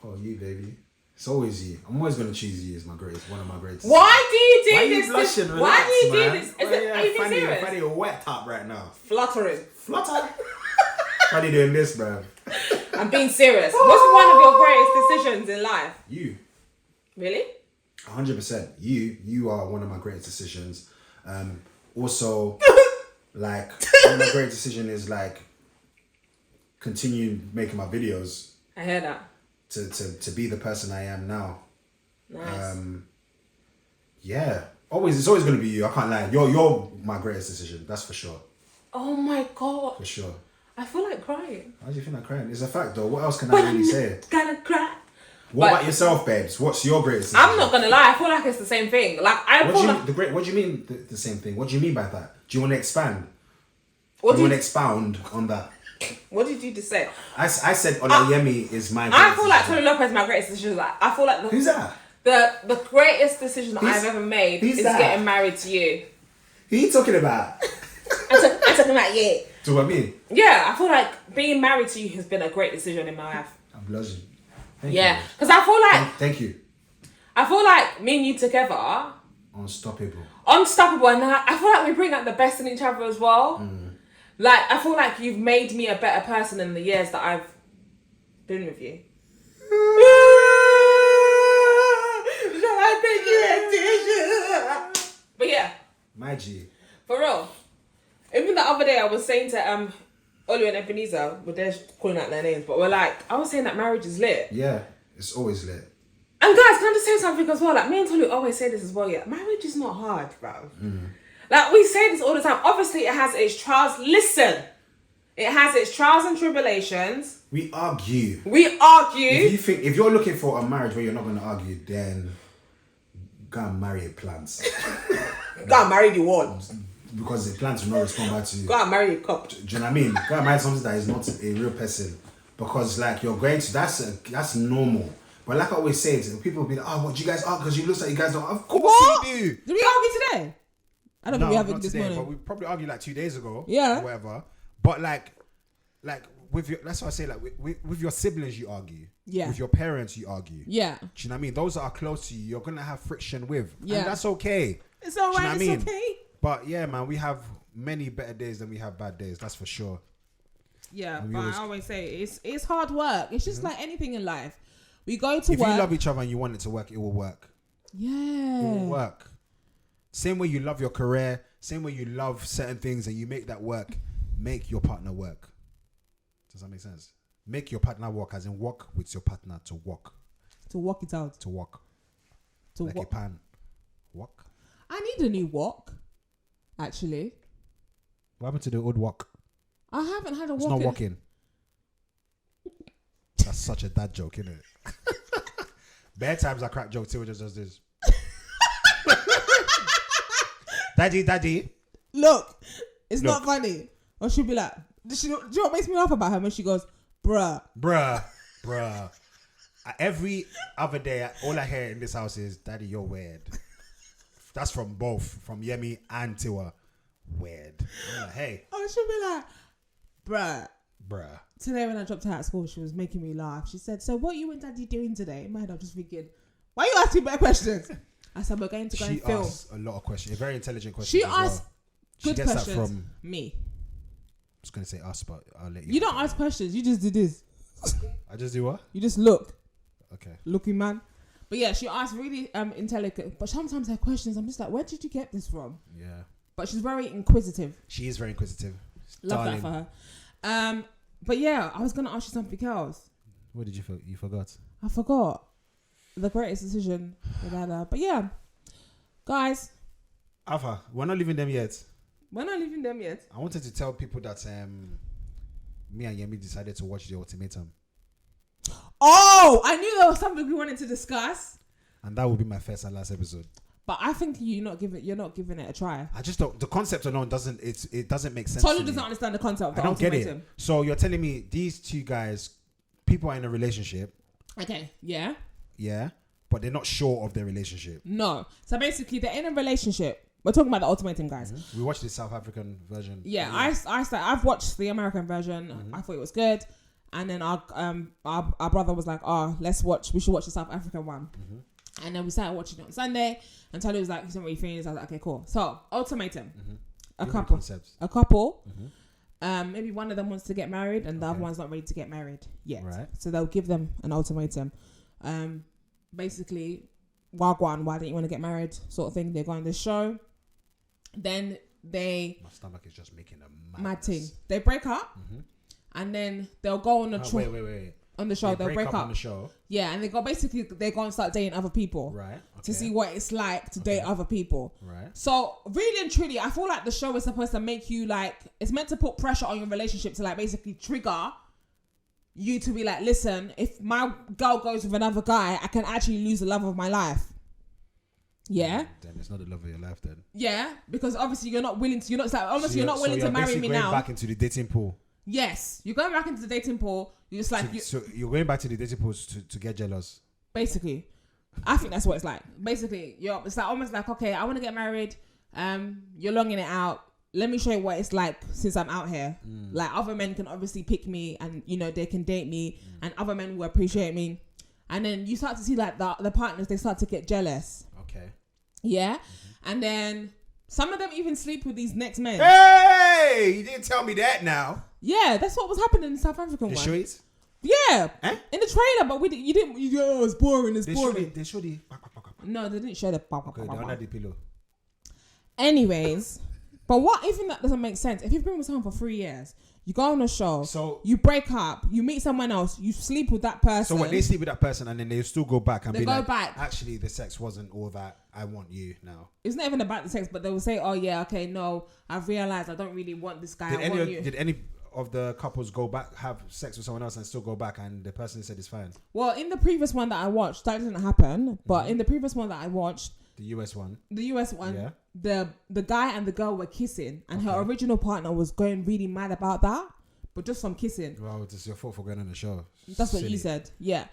Oh, you, baby. It's always you. I'm always going to choose you as one of my greatest. Why do you do Why this? Are you blushing? Relax, why do you man. do this? Are you being serious? Fanny, you're wet top right now. Fluttering. Flutter. Fanny doing this, bro. I'm being serious. What's one of your greatest decisions in life? You. Really? 100%. You are one of my greatest decisions. Also, like, one of my great decision is like continue making my videos. I hear that. To be the person I am now. Nice. Yeah. It's always gonna be you. I can't lie. You're my greatest decision. That's for sure. Oh my God. For sure. I feel like crying. Why do you feel like crying? It's a fact though. What else can I really say? Gonna cry. What about yourself, babes? What's your greatest decision? I'm not gonna lie. I feel like it's the same thing. Like What do you mean the same thing? What do you mean by that? Do you want to expand? Do you want to expound on that? What did you just say? I said Olayemi is my greatest I feel like decision. Tony Lopez is my greatest decision. Like I feel like Who's that? The greatest decision that I've ever made is getting married to you. Who are you talking about? I'm talking about you. Do what I mean? Yeah, I feel like being married to you has been a great decision in my life. I'm blushing. Thank Yeah, you. because I feel like Thank you. I feel like me and you together, Unstoppable. and I feel like we bring out the best in each other as well. Like I feel like you've made me a better person in the years that I've been with you. But yeah, My G. for real. Even the other day I was saying to Olu and Ebenezer, well they're calling out their names, but I was saying that marriage is lit. Yeah, it's always lit. And guys, can I just say something as well? Like me and Tolu always say this as well, yeah. Marriage is not hard, bro. Like we say this all the time. Obviously it has its trials. Listen. It has its trials and tribulations. We argue. If you're looking for a marriage where you're not going to argue, then go and marry a plant. Go and marry the one. Because the plant will not respond back to you. Go and marry a cup. Do you know what I mean? Go and marry something that is not a real person. Because like you're going to, that's normal. But like I always say, people will be like, oh, what do you guys argue? Because you look like you guys don't. Of course you do. Did we argue today? I don't think we have it this today, morning. but we probably argued like 2 days ago. Yeah. Or whatever. But like with your, that's what I say, like with your siblings you argue. Yeah. With your parents you argue. Yeah. Do you know what I mean? Those that are close to you, you're gonna have friction with. Yeah. And that's okay. It's alright, Do you know what I mean? okay. But yeah, man, we have many better days than we have bad days, that's for sure. Yeah, And but I always say it's hard work. It's just like anything in life. We go to if work. you love each other and you want it to work, it will work. Yeah. It will work. Same way you love your career, same way you love certain things and you make that work, make your partner work. Does that make sense? Make your partner work, as in work with your partner to work. To work it out. To work. To like work. a pan. Work. I need a new walk, actually. What happened to the old walk? I haven't had a walk. It's not walking. That's such a dad joke, isn't it? Bare times I crack jokes, Tilda just does this. Daddy. Look, it's not funny. Or she'll be like, do you know what makes me laugh about her when she goes, bruh. Every other day, all I hear in this house is, Daddy, you're weird. That's from both, from Yemi and Tiwa. Weird. I'm like, hey. Oh, she'll be like, bruh. Bruh. Today when I dropped her at school, she was making me laugh. She said, so what you and Daddy doing today? In my head, I'm just thinking, why are you asking better questions? I said, we're going to go and film. She asks a lot of questions, very intelligent questions. She asks good gets questions. That from me. I was going to say us, but I'll let you. You don't ask questions. You just do this. I just do what? You just look. Okay. Looking man. But yeah, she asked really intelligent. But sometimes her questions, I'm just like, where did you get this from? Yeah. But she's very inquisitive. She is very inquisitive. Love that for her. But yeah, I was going to ask you something else. What did you forget? You forgot? I forgot. The greatest decision. But yeah, guys. Alpha, we're not leaving them yet. We're not leaving them yet. I wanted to tell people that me and Yemi decided to watch the Ultimatum. Oh, I knew there was something we wanted to discuss. And that will be my first and last episode. But I think you're not giving it a try. I just don't. The concept alone doesn't make sense. Tolu doesn't understand the concept of the Ultimatum. Get it. So you're telling me these two guys, people are in a relationship. Okay. Yeah. Yeah. But they're not sure of their relationship. No. So basically, they're in a relationship. We're talking about the Ultimatum, guys. Mm-hmm. We watched the South African version. Yeah. I've watched the American version. I thought it was good. And then our brother was like, we should watch the South African one. Mm-hmm. And then we started watching it on Sunday. And Tony was like, he's not really feeling this. I was like, okay, cool. So, Ultimatum. Mm-hmm. A couple. Mm-hmm. Maybe one of them wants to get married and the other one's not ready to get married yet. Right. So they'll give them an ultimatum. Basically, wagwan, why don't you want to get married? Sort of thing. They go on this show. Then my stomach is just making a mad thing. They break up. Mm-hmm. And then they'll go on a trip. Wait. On the show, they'll break up on the show. Yeah, and they go and start dating other people. Right. Okay. To see what it's like to date other people. Right. So really and truly, I feel like the show is supposed to make you like, it's meant to put pressure on your relationship to like basically trigger you to be like, listen, if my girl goes with another guy, I can actually lose the love of my life. Yeah. Then it's not the love of your life then. Yeah, because obviously you're not willing to marry me now. Back into the dating pool. Yes, you're going back into the dating pool. You're just like... So you're going back to the dating pool to get jealous? Basically. I think that's what it's like. Basically, it's like almost like, okay, I want to get married. You're longing it out. Let me show you what it's like since I'm out here. Like, other men can obviously pick me and, they can date me. And other men will appreciate me. And then you start to see, like, the partners, they start to get jealous. Okay. Yeah? Mm-hmm. And then... some of them even sleep with these next men. Hey! You didn't tell me that now. Yeah, that's what was happening in the South African one. The streets? Yeah. Eh? In the trailer, but you didn't, it's boring, boring. They showed the... No, they didn't show the... Okay, they're under the pillow. Anyways, but even that doesn't make sense. If you've been with someone for 3 years, you go on a show, so you break up, you meet someone else, you sleep with that person. So when they sleep with that person and then they still go back and back. Actually, the sex wasn't all that. I want you now. It's not even about the sex, but they will say, oh yeah, okay, no, I've realized I don't really want this guy. Did any of the couples go back, have sex with someone else and still go back and the person said it's fine? Well, in the previous one that I watched, that didn't happen. But in the previous one that I watched, the US one, yeah. the guy and the girl were kissing and her original partner was going really mad about that. But just from kissing. Well, it's your fault for going on the show. That's what you said. Yeah.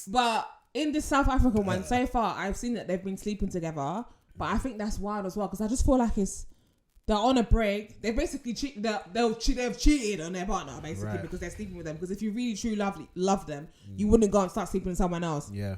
But in this South African one, so far, I've seen that they've been sleeping together. But I think that's wild as well. Because I just feel like they're on a break. They basically they've cheated on their partner, basically, because they're sleeping with them. Because if you really truly love them, you wouldn't go and start sleeping with someone else. Yeah.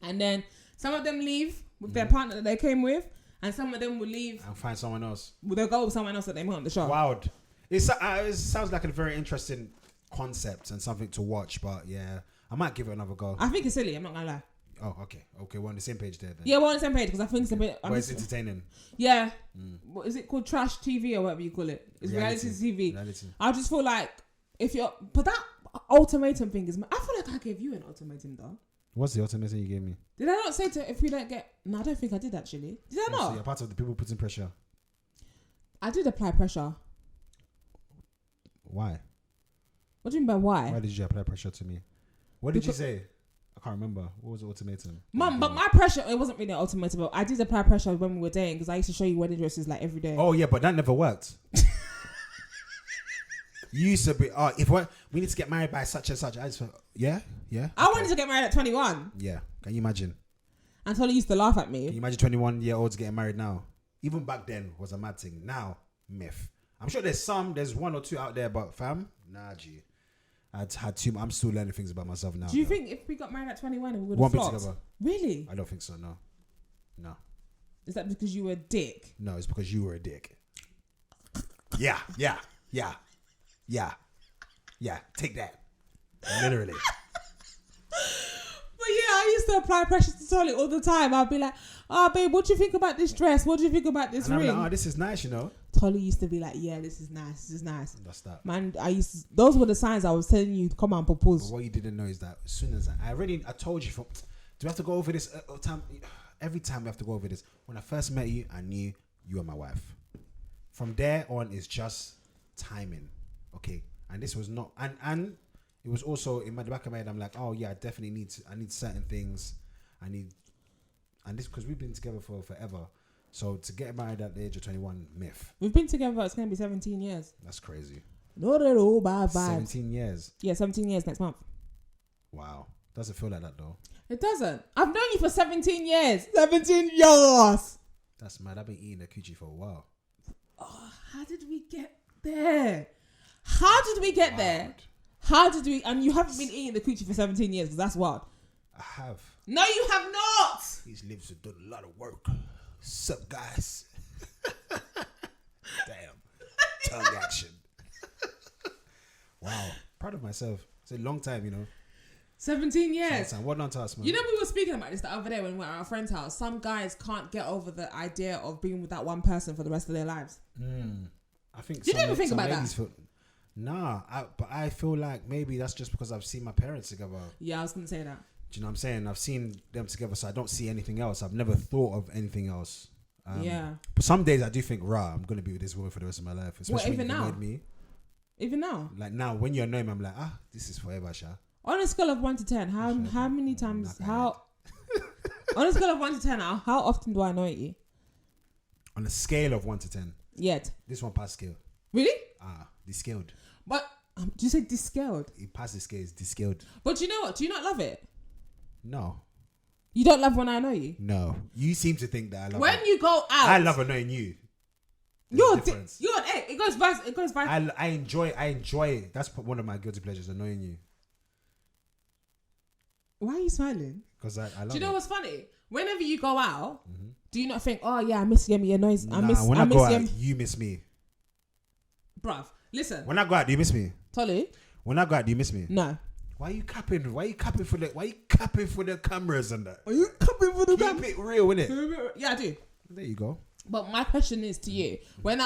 And then some of them leave with their partner that they came with. And some of them will leave. And find someone else. They'll go with someone else that they met on the show. Wild. It sounds like a very interesting concept and something to watch, but yeah, I might give it another go. I think it's silly, I'm not gonna lie. Oh, okay, we're on the same page there then. Yeah, we're on the same page because I think it's a bit... But it's entertaining. Yeah. What is it called? Trash TV or whatever you call it. It's reality TV. Reality. I just feel like but that ultimatum thing is... I feel like I gave you an ultimatum though. What's the ultimatum you gave me? Did I not say if we don't get... No, I don't think I did actually. Did I not? So you're part of the people putting pressure. I did apply pressure. Why? What do you mean by why? Why did you apply pressure to me? What did you say? I can't remember. What was the ultimatum? But my pressure, it wasn't really an ultimatum. But I did apply pressure when we were dating because I used to show you wedding dresses like every day. Oh yeah, but that never worked. You used to be, we need to get married by such and such. I just went, yeah. I wanted to get married at 21. Yeah, can you imagine? And Tolly used to laugh at me. Can you imagine 21-year-olds getting married now? Even back then was a mad thing. Now, myth. I'm sure there's one or two out there, but fam, nah, G. I'd had two. I'm still learning things about myself now. Do you think if we got married at 21, we would have flopped? Together? Really? I don't think so. No. Is that because you were a dick? No, it's because you were a dick. Yeah. Take that. Literally. But yeah, I used to apply pressure to Tolly all the time. I'd be like, oh, babe, what do you think about this dress? What do you think about this ring? Like, this is nice, Tolly used to be like, yeah, this is nice. That's that. Man, those were the signs I was telling you to come and propose. But what you didn't know is that as soon as I told you, do we have to go over this every time we have to go over this. When I first met you, I knew you were my wife. From there on, it's just timing. Okay. And this was not, and it was also in the back of my head, I'm like, oh yeah, I need certain things. And this, because we've been together for forever. So to get married at the age of 21, myth. We've been together, it's going to be 17 years. That's crazy. Not at all bad vibes. 17 years. Yeah, 17 years next month. Wow. Doesn't feel like that though. It doesn't. I've known you for 17 years. 17 years. That's mad. I've been eating a coochie for a while. Oh, how did we get there? How did we get there? How did we? And you haven't been eating the coochie for 17 years because that's wild. I have. No, you have not. These lips have done a lot of work. Sup, guys? Damn. Tongue action. Wow. Proud of myself. It's a long time, you know. 17 years. Well done to us, man. You know, we were speaking about this the other day when we were at our friend's house. Some guys can't get over the idea of being with that one person for the rest of their lives. I think. Did you ever think about that? Nah, but I feel like maybe that's just because I've seen my parents together. Yeah, I was gonna say that. Do you know what I'm saying? I've seen them together, so I don't see anything else. I've never thought of anything else. Yeah. But some days I do think, I'm gonna be with this woman for the rest of my life. Especially even when you now? annoyed me. Even now. Like now, when you annoy me, I'm like, this is forever, Sha. On a scale of 1 to 10, how many times? On a scale of 1 to 10, how often do I annoy you? On a scale of 1 to 10. Yet. This one passed scale. Really? Descaled. But do you say descaled? It passed the scale. It's descaled. But you know what? Do you not love it? No. You don't love when I annoy you? No. You seem to think that I love when it. You go out. I love annoying you. You're an A. It goes vice. I enjoy it. That's one of my guilty pleasures, annoying you. Why are you smiling? Because I love it. Do you know what's funny? Whenever you go out, do you not think, oh yeah, I miss Yemi, annoys? When I go out, you miss me. Bruv, listen. When I go out, do you miss me? Tolly? When I go out, do you miss me? No. Why are you capping for the cameras and that? Are you capping for the cameras? Keep it real, innit? Yeah, I do. There you go. But my question is to you: when you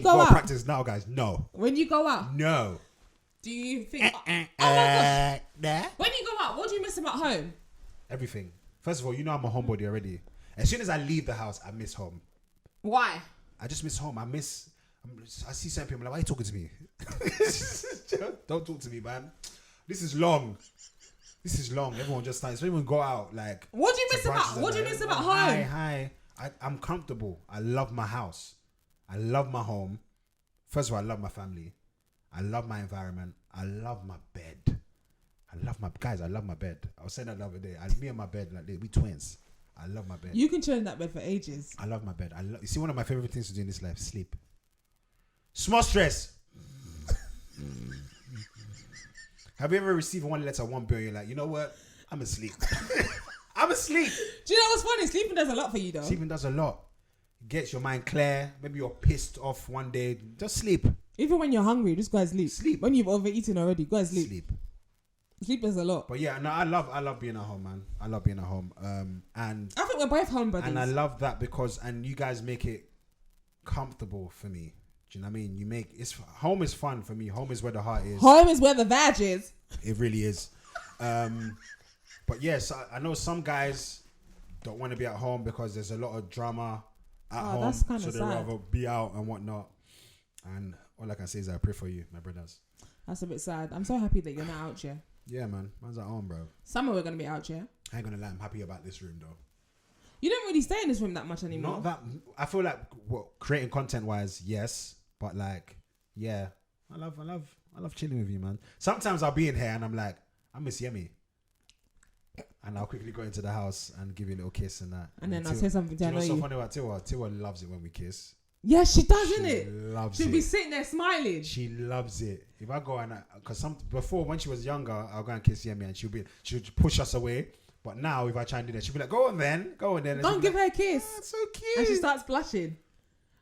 go out, practice now, guys. No. When you go out, no. Do you think? Oh my gosh. When you go out, what do you miss about home? Everything. First of all, you know I'm a homebody already. As soon as I leave the house, I miss home. Why? I just miss home. I see certain people like, why are you talking to me? Don't talk to me, man. This is long. Everyone just starts. When we go out, like. What do you miss about home? Hi. I'm comfortable. I love my house. I love my home. First of all, I love my family. I love my environment. I love my bed. I love my bed. I was saying that the other day. Me and my bed, like we twins. I love my bed. You can chill in that bed for ages. I love my bed. You see, one of my favorite things to do in this life, sleep. Small stress. Have you ever received one letter, one bill, you're like, you know what? I'm asleep. I'm asleep. Do you know what's funny? Sleeping does a lot for you, though. Sleeping does a lot. Gets your mind clear. Maybe you're pissed off one day. Just sleep. Even when you're hungry, just go and sleep. Sleep. When you've overeaten already, go and sleep. Sleep. Sleep is a lot. But yeah, no, I love being at home, man. I love being at home. And I think we're both home buddies. And I love that because you guys make it comfortable for me. Do you know what I mean? Home is fun for me. Home is where the heart is. Home is where the vag is. It really is. But yes, I know some guys don't want to be at home because there's a lot of drama at home. That's kind of so they'd rather be out and whatnot. And all I can say is I pray for you, my brothers. That's a bit sad. I'm so happy that you're not out here. Yeah, man. Man's at home, bro. Summer we're going to be out here. I ain't going to lie. I'm happy about this room, though. You don't really stay in this room that much anymore. Not that. I feel like creating content-wise, yes. But like, yeah. I love chilling with you, man. Sometimes I'll be in here and I'm like, I miss Yemi. And I'll quickly go into the house and give you a little kiss and that. And then I'll say something to annoy you. You know what's so funny about Tiwa? Tiwa loves it when we kiss. Yeah, she does, isn't it? Loves She'll it. be sitting there smiling. She loves it. If I go and before when she was younger, I'll go and kiss Yemi and she'll push us away. But now if I try and do that, she'll be like, go on then. Don't give her a kiss. Oh, that's so cute. And she starts blushing.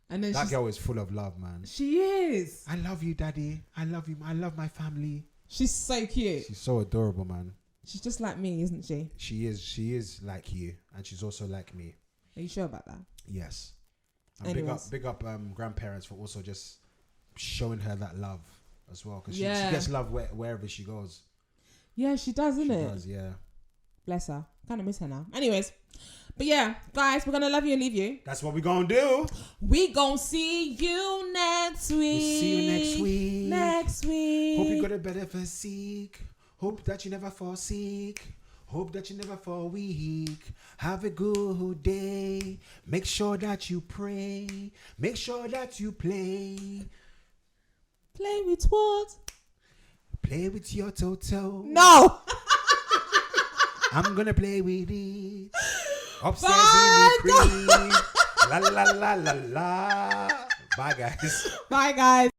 And then that girl is full of love, man. She is. I love you, Daddy. I love you. I love my family. She's so cute. She's so adorable, man. She's just like me, isn't she? She is. She is like you, and she's also like me. Are you sure about that? Yes. And big up grandparents for also just showing her that love as well, because she gets love wherever she goes. Yeah, she does, isn't it? She does, yeah. Bless her. Kind of miss her now. Anyways, but yeah, guys, we're gonna love you and leave you. That's what we're gonna do. We gonna see you next week. We'll see you next week. Next week. Hope you got a better physique. Hope that you never fall sick. Hope that you never fall weak. Have a good day. Make sure that you pray. Make sure that you play. Play with what? Play with your toto. No. I'm gonna play with it. Upstairs in the crib. La la la la la. Bye guys. Bye guys.